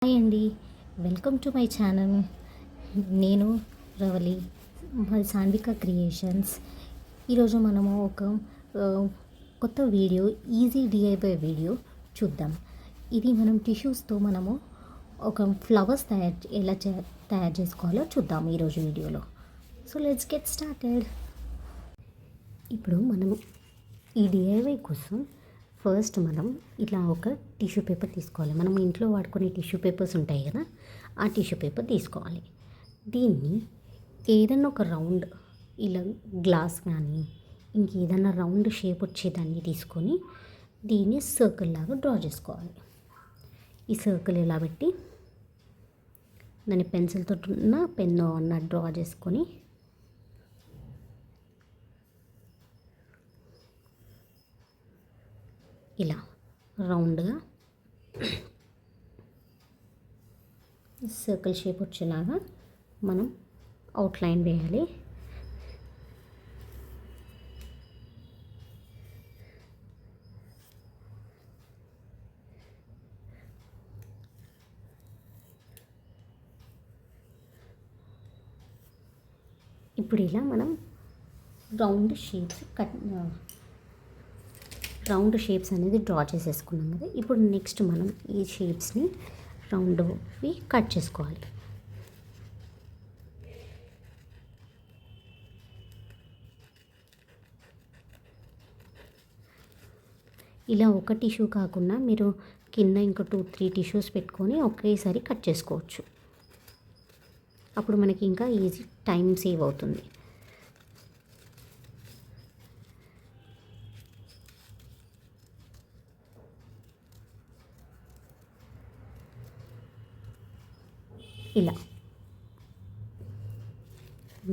Hi అండి, welcome to my channel. నేను రవలి, మాది సాన్విక క్రియేషన్స్. ఈరోజు మనము ఒక కొత్త వీడియో, ఈజీ డిఐవై వీడియో చూద్దాం. ఇది మనం టిష్యూస్తో మనము ఒక ఫ్లవర్స్ తయారు చేసుకోవాలో చూద్దాం ఈరోజు వీడియోలో. So let's get started. ఇప్పుడు మనము ఈ డిఐవై కోసం ఫస్ట్ మనం ఇట్లా ఒక టిష్యూ పేపర్ తీసుకోవాలి. మనం ఇంట్లో వాడుకునే టిష్యూ పేపర్స్ ఉంటాయి కదా, ఆ టిష్యూ పేపర్ తీసుకోవాలి. దీన్ని ఏదైనా ఒక రౌండ్, ఇలా గ్లాస్ కానీ ఇంకేదైనా రౌండ్ షేప్ వచ్చేదాన్ని తీసుకొని దీన్ని సర్కిల్ లాగా డ్రా చేసుకోవాలి. ఈ సర్కిల్ ఇలా పెట్టి దాన్ని పెన్సిల్తో పెన్ను అన్న డ్రా చేసుకొని ఇలా రౌండ్గా సర్కిల్ షేప్ వచ్చేలాగా మనం అవుట్లైన్ వేయాలి. ఇప్పుడు ఇలా మనం రౌండ్ షేప్స్ అనేది డ్రా చేసేసుకున్నాం కదా. ఇప్పుడు నెక్స్ట్ మనం ఈ షేప్స్ని రౌండ్వి కట్ చేసుకోవాలి. ఇలా ఒక టిష్యూ కాకుండా మీరు కింద ఇంకా 2-3 టిష్యూస్ పెట్టుకొని ఒకేసారి కట్ చేసుకోవచ్చు. అప్పుడు మనకి ఇంకా ఈజీ టైం సేవ్ అవుతుంది. ఇలా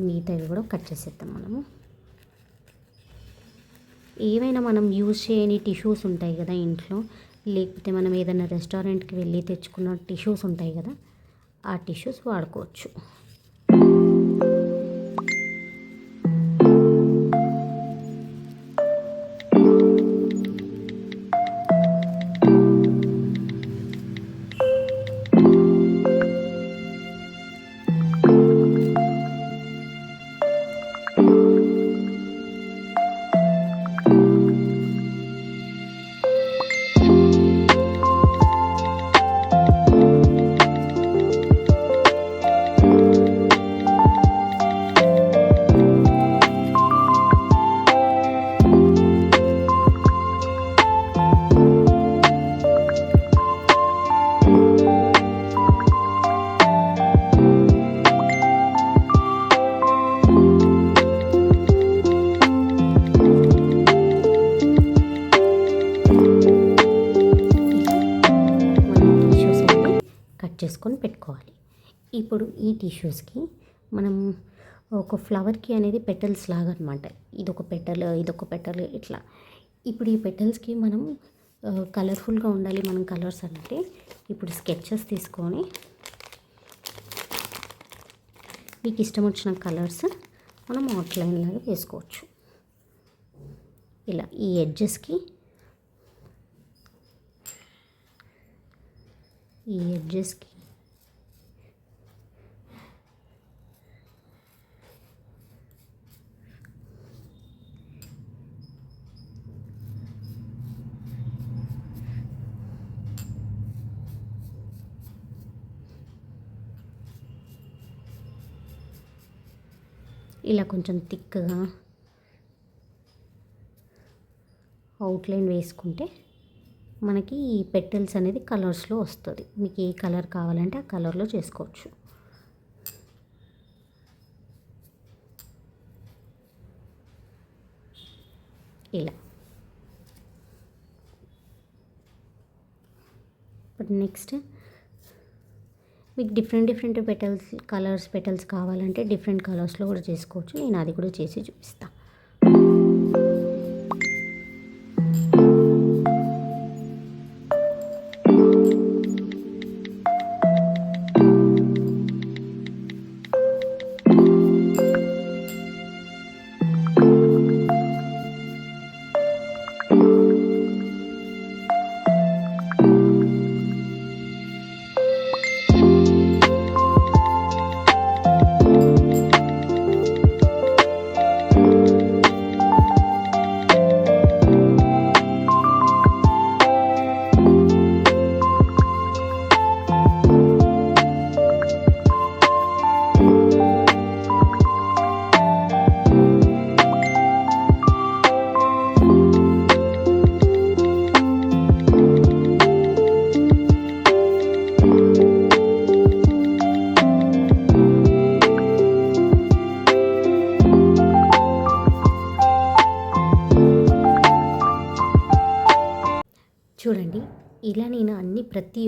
మిగతావి కూడా కట్ చేసేద్దాం. మనము ఏవైనా మనం యూజ్ చేయని టిష్యూస్ ఉంటాయి కదా ఇంట్లో, లేకపోతే మనం ఏదైనా రెస్టారెంట్కి వెళ్ళి తెచ్చుకున్న టిష్యూస్ ఉంటాయి కదా, ఆ టిష్యూస్ వాడుకోవచ్చు. చేసుకొని పెట్టుకోవాలి. ఇప్పుడు ఈ టిష్యూస్కి మనం ఒక ఫ్లవర్కి అనేది పెటల్స్ లాగా అనమాట. ఇదొక పెటల్ ఇట్లా. ఇప్పుడు ఈ పెటల్స్కి మనం కలర్ఫుల్గా ఉండాలి మనం కలర్స్ అంటే, ఇప్పుడు స్కెచెస్ తీసుకొని మీకు ఇష్టం వచ్చిన కలర్స్ మనం అవుట్లైన్ లాగా వేసుకోవచ్చు. ఇలా ఈ ఎడ్జెస్కి ఇలా కొంచెం థిక్గా అవుట్లైన్ వేసుకుంటే మనకి ఈ పెటల్స్ అనేది కలర్స్లో వస్తుంది. మీకు ఏ కలర్ కావాలంటే ఆ కలర్లో చేసుకోవచ్చు. ఇలా ఇప్పుడు నెక్స్ట్ మీకు డిఫరెంట్ పెటల్స్ కావాలంటే డిఫరెంట్ కలర్స్లో కూడా చేసుకోవచ్చు. నేను అది కూడా చేసి చూపిస్తాను.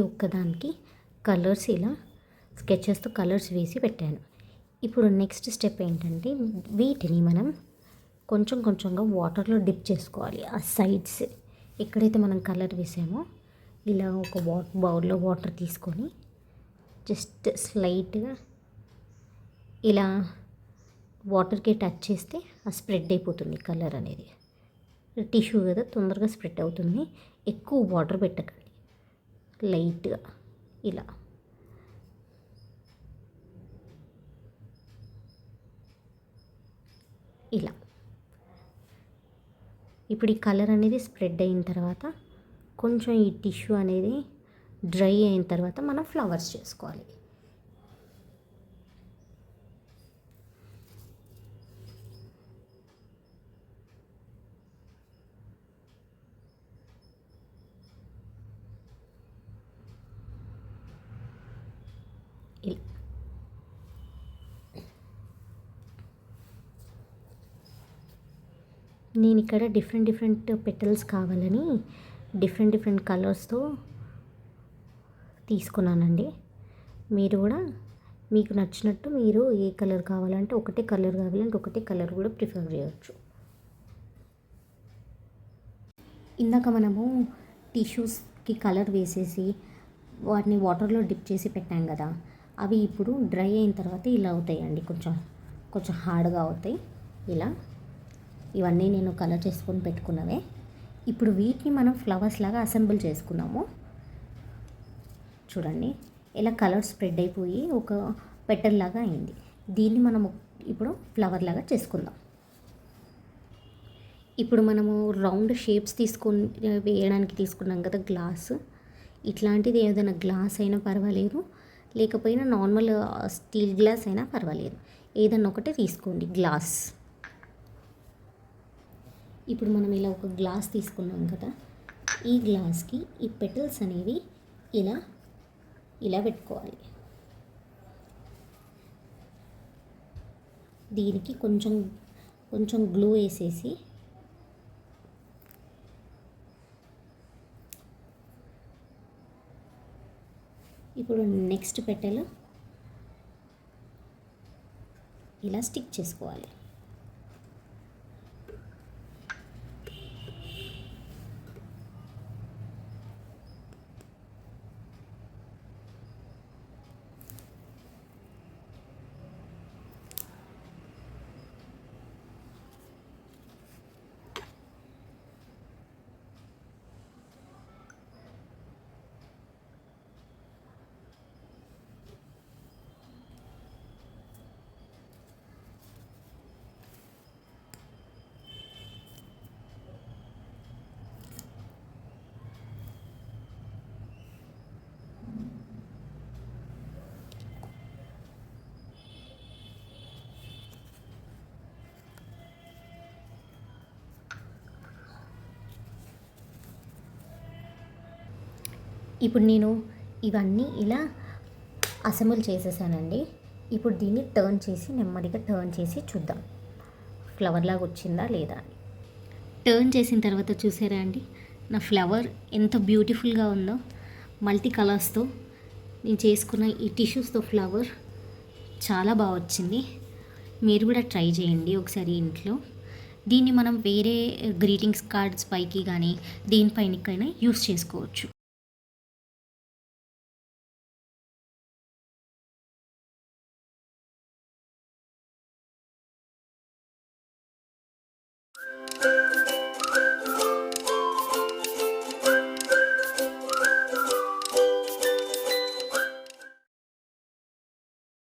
ఒక్కదానికి కలర్స్ ఇలా స్కెచెస్తో కలర్స్ వేసి పెట్టాను. ఇప్పుడు నెక్స్ట్ స్టెప్ ఏంటంటే వీటిని మనం కొంచెం కొంచెంగా వాటర్లో డిప్ చేసుకోవాలి. ఆ సైడ్స్ ఎక్కడైతే మనం కలర్ వేసామో ఇలా ఒక బౌల్లో వాటర్ తీసుకొని జస్ట్ స్లైట్గా ఇలా వాటర్కి టచ్ చేస్తే ఆ స్ప్రెడ్ అయిపోతుంది కలర్ అనేది. టిష్యూ కదా తొందరగా స్ప్రెడ్ అవుతుంది. ఎక్కువ వాటర్ పెట్టకండి, లైట్గా ఇలా ఇలా. ఇప్పుడు ఈ కలర్ అనేది స్ప్రెడ్ అయిన తర్వాత కొంచెం ఈ టిష్యూ అనేది డ్రై అయిన తర్వాత మనం ఫ్లవర్స్ చేసుకోవాలి. ఇలా నేను ఇక్కడ డిఫరెంట్ పెటల్స్ కావాలని డిఫరెంట్ కలర్స్తో తీసుకున్నానండి. మీరు కూడా మీకు నచ్చినట్టు మీరు ఏ కలర్ కావాలంటే ఒకటే కలర్ కూడా ప్రిఫర్ చేయవచ్చు. ఇందాక మనము టిష్యూస్కి కలర్ వేసేసి వాటిని వాటర్లో డిప్ చేసి పెట్టాం కదా, అవి ఇప్పుడు డ్రై అయిన తర్వాత ఇలా అవుతాయండి. కొంచెం హార్డ్గా అవుతాయి. ఇలా ఇవన్నీ నేను కలర్ చేసుకొని పెట్టుకున్నవే. ఇప్పుడు వీటిని మనం ఫ్లవర్స్ లాగా అసెంబుల్ చేసుకున్నాము. చూడండి ఇలా కలర్ స్ప్రెడ్ అయిపోయి ఒక పెటల్ లాగా అయింది. దీన్ని మనము ఇప్పుడు ఫ్లవర్ లాగా చేసుకుందాం. ఇప్పుడు మనము రౌండ్ షేప్స్ వేయడానికి తీసుకున్నాం కదా గ్లాస్, ఇట్లాంటిది ఏదైనా గ్లాస్ అయినా పర్వాలేదు, లేకపోయినా నార్మల్ స్టీల్ గ్లాస్ అయినా పర్వాలేదు, ఏదన్నా ఒకటే తీసుకోండి గ్లాస్. ఇప్పుడు మనం ఇలా ఒక గ్లాస్ తీసుకున్నాం కదా, ఈ గ్లాస్కి ఈ పెటల్స్ అనేవి ఇలా పెట్టుకోవాలి. దీనికి కొంచెం గ్లూ వేసేసి ఇప్పుడు నెక్స్ట్ పెటల్ ఇలా స్టిక్ చేసుకోవాలి. ఇప్పుడు నేను ఇవన్నీ ఇలా అసెంబుల్ చేసేసానండి. ఇప్పుడు దీన్ని నెమ్మదిగా టర్న్ చేసి చూద్దాం ఫ్లవర్ లాగా వచ్చిందా లేదా అని. టర్న్ చేసిన తర్వాత చూసారా అండి, నా ఫ్లవర్ ఎంత బ్యూటిఫుల్గా ఉందో. మల్టీ కలర్స్తో నేను చేసుకున్న ఈ టిష్యూస్తో ఫ్లవర్ చాలా బాగా వచ్చింది. మీరు కూడా ట్రై చేయండి ఒకసారి ఇంట్లో. దీన్ని మనం వేరే గ్రీటింగ్స్ కార్డ్స్ పైకి కానీ దేనిపైనకైనా యూస్ చేసుకోవచ్చు.